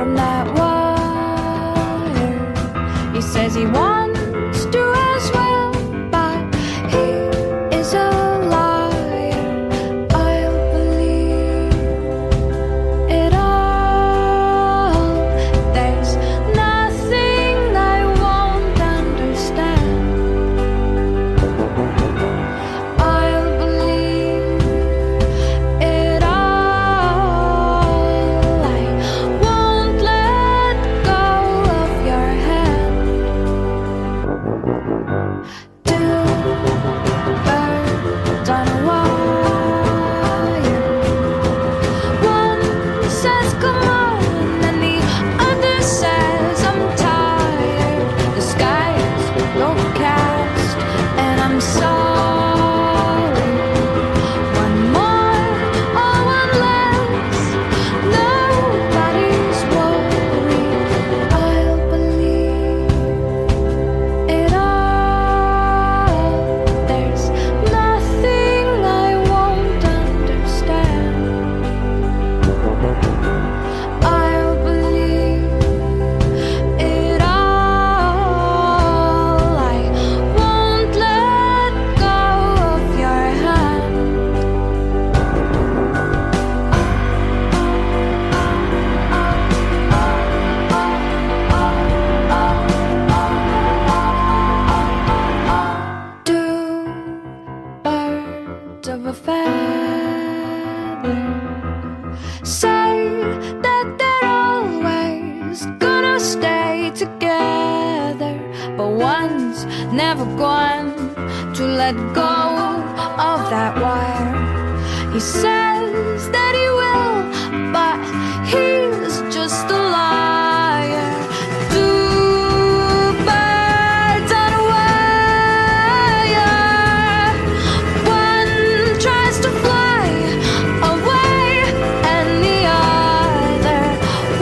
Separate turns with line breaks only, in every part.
from that wire. He says he wants to as well, but he is a liar. I'll believe it all. There's nothing I won't understand. I'll believe it all. I won't let go of your hand. Two birds on a wire. One says come on, and the other says I'm tired. The sky's overcast, and I'm sorry. One more or one less, nobody's worried. I'll believe it all. There's nothing I won't understand. I'll believe it all. I won't let go of your hand. Two birds of a feather say that they're always gonna stay together, but one's never going to let go of that wire. He says that he will, but he's just a liar. Two birds on a wire. One tries to fly away, and the other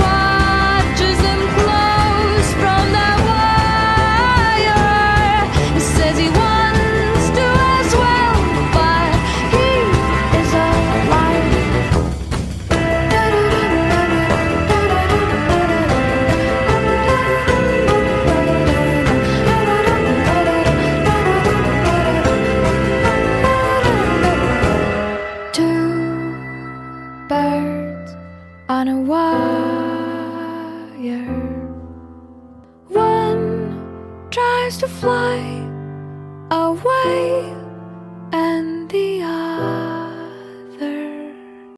watches him close from that wire. He says he wants to as well, but he is a liar. Two birds on a wire. One tries to fly away,